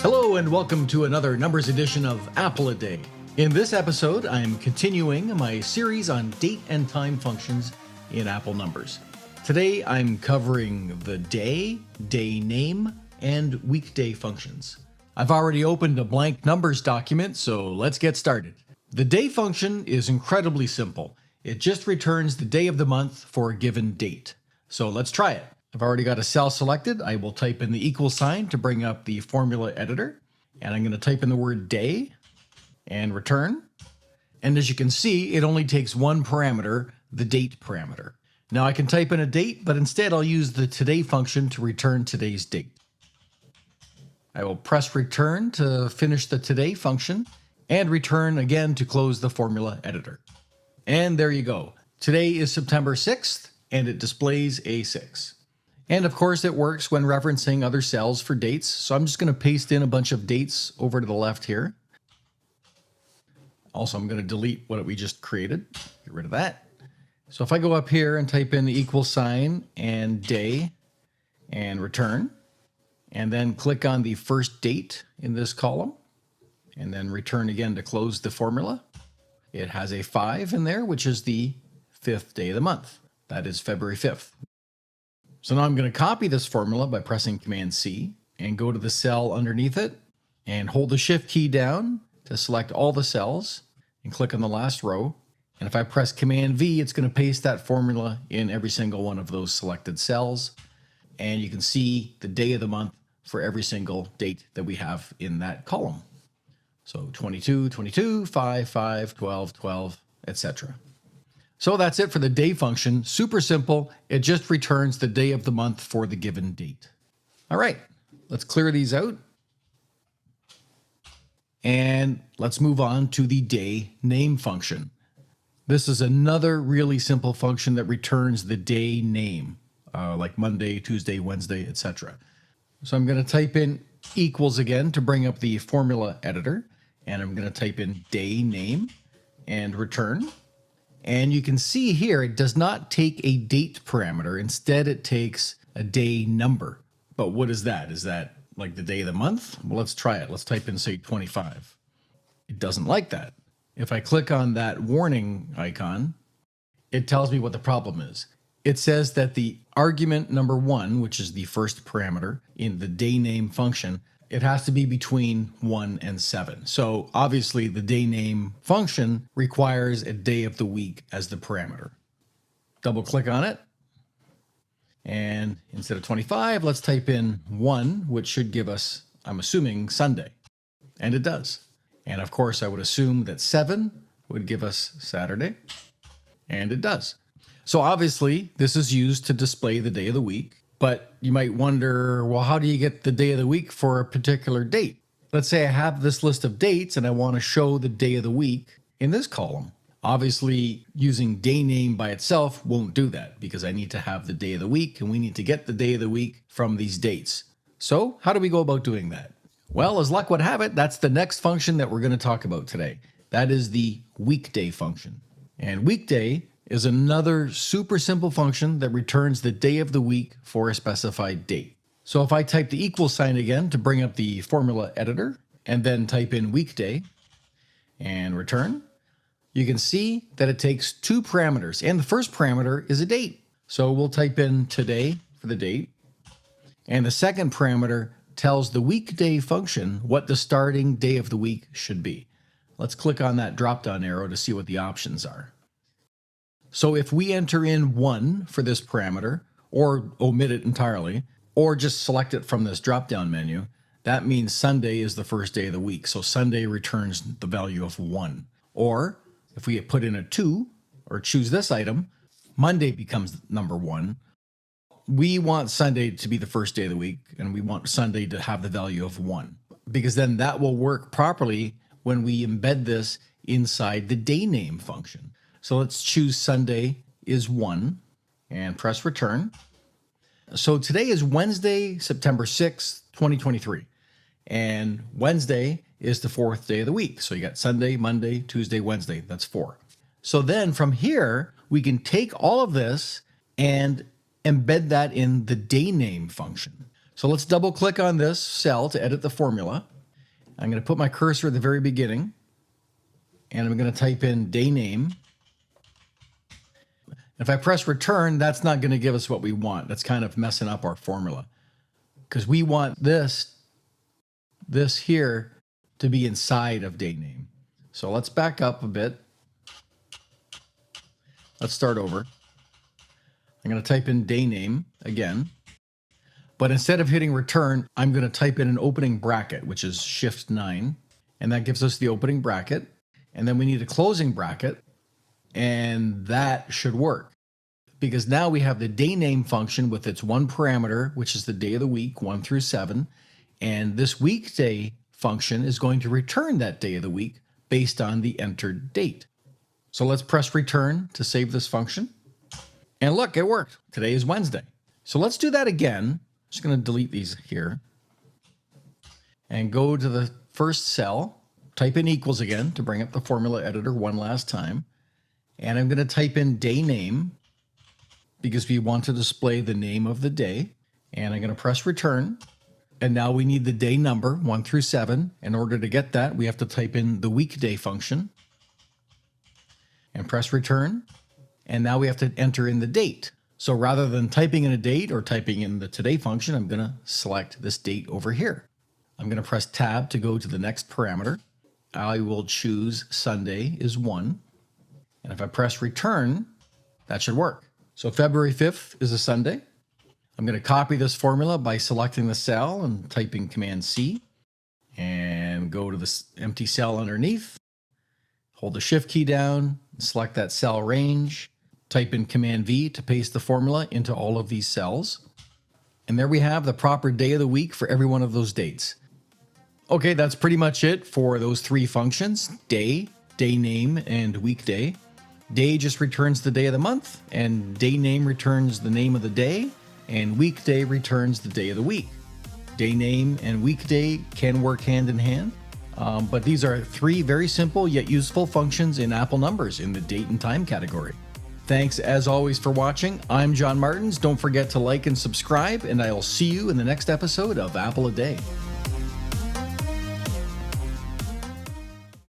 Hello and welcome to another numbers edition of Apple a Day. In this episode, I'm continuing my series on date and time functions in Apple numbers. Today, I'm covering the day, day name, and weekday functions. I've already opened a blank numbers document, so let's get started. The day function is incredibly simple. It just returns the day of the month for a given date. So let's try it. I've already got a cell selected. I will type in the equal sign to bring up the formula editor. And I'm going to type in the word day and return. And as you can see, it only takes one parameter, the date parameter. Now I can type in a date, but instead I'll use the today function to return today's date. I will press return to finish the today function and return again to close the formula editor. And there you go. Today is September 6th and it displays a 6. And of course it works when referencing other cells for dates. So I'm just going to paste in a bunch of dates over to the left here. Also, I'm going to delete what we just created. Get rid of that. So if I go up here and type in the equal sign and day and return, and then click on the first date in this column, and then return again to close the formula, it has a 5 in there, which is the 5th day of the month. That is February 5th. So now I'm going to copy this formula by pressing Command C and go to the cell underneath it and hold the Shift key down to select all the cells and click on the last row. And if I press Command V, it's going to paste that formula in every single one of those selected cells. And you can see the day of the month for every single date that we have in that column. So 22, 22, 5, 5, 12, 12, etc. So that's it for the day function. Super simple. It just returns the day of the month for the given date. All right, let's clear these out. And let's move on to the day name function. This is another really simple function that returns the day name, like Monday, Tuesday, Wednesday, etc. So I'm going to type in equals again to bring up the formula editor. And I'm going to type in day name and return. And you can see here, it does not take a date parameter. Instead, it takes a day number. But what is that? Is that like the day of the month? Well, let's try it. Let's type in, say, 25. It doesn't like that. If I click on that warning icon, it tells me what the problem is. It says that the argument number 1, which is the first parameter in the day name function, it has to be between 1 and 7. So obviously the day name function requires a day of the week as the parameter. Double click on it. And instead of 25, let's type in 1, which should give us, I'm assuming, Sunday. And it does. And of course, I would assume that 7 would give us Saturday. And it does. So obviously, this is used to display the day of the week. But you might wonder, well, how do you get the day of the week for a particular date? Let's say I have this list of dates and I want to show the day of the week in this column. Obviously, using day name by itself won't do that because I need to have the day of the week and we need to get the day of the week from these dates. So how do we go about doing that? Well, as luck would have it, that's the next function that we're going to talk about today. That is the weekday function. And weekday is another super simple function that returns the day of the week for a specified date. So if I type the equal sign again to bring up the formula editor and then type in weekday and return, you can see that it takes 2 parameters and the first parameter is a date. So we'll type in today for the date and the second parameter tells the weekday function what the starting day of the week should be. Let's click on that drop-down arrow to see what the options are. So if we enter in 1 for this parameter, or omit it entirely, or just select it from this drop-down menu, that means Sunday is the first day of the week. So Sunday returns the value of 1. Or if we put in a 2, or choose this item, Monday becomes number 1. We want Sunday to be the first day of the week, and we want Sunday to have the value of 1. Because then that will work properly when we embed this inside the day name function. So let's choose Sunday is 1 and press return. So today is Wednesday, September 6th, 2023. And Wednesday is the 4th day of the week. So you got Sunday, Monday, Tuesday, Wednesday. That's 4. So then from here, we can take all of this and embed that in the day name function. So let's double click on this cell to edit the formula. I'm going to put my cursor at the very beginning, and I'm going to type in day name. If I press return, that's not going to give us what we want. That's kind of messing up our formula, because we want this here to be inside of day name. So let's back up a bit. Let's start over. I'm going to type in day name again, but instead of hitting return, I'm going to type in an opening bracket, which is Shift 9, and that gives us the opening bracket. And then we need a closing bracket, and that should work, because now we have the day name function with its one parameter, which is the day of the week, 1 through 7. And this weekday function is going to return that day of the week based on the entered date. So let's press return to save this function. And look, it worked. Today is Wednesday. So let's do that again. I'm just going to delete these here and go to the first cell, type in equals again to bring up the formula editor one last time. And I'm going to type in day name because we want to display the name of the day. And I'm going to press return. And now we need the day number 1 through 7. In order to get that, we have to type in the weekday function and press return. And now we have to enter in the date. So rather than typing in a date or typing in the today function, I'm going to select this date over here. I'm going to press tab to go to the next parameter. I will choose Sunday is 1. And if I press return, that should work. So February 5th is a Sunday. I'm going to copy this formula by selecting the cell and typing Command C and go to this empty cell underneath. Hold the Shift key down, select that cell range, type in Command V to paste the formula into all of these cells. And there we have the proper day of the week for every one of those dates. Okay, that's pretty much it for those three functions: day, day name, and weekday. Day just returns the day of the month, and day name returns the name of the day, and weekday returns the day of the week. Day name and weekday can work hand in hand, but these are three very simple yet useful functions in Apple numbers in the date and time category. Thanks as always for watching. I'm John Martins. Don't forget to like and subscribe, and I'll see you in the next episode of Apple a Day.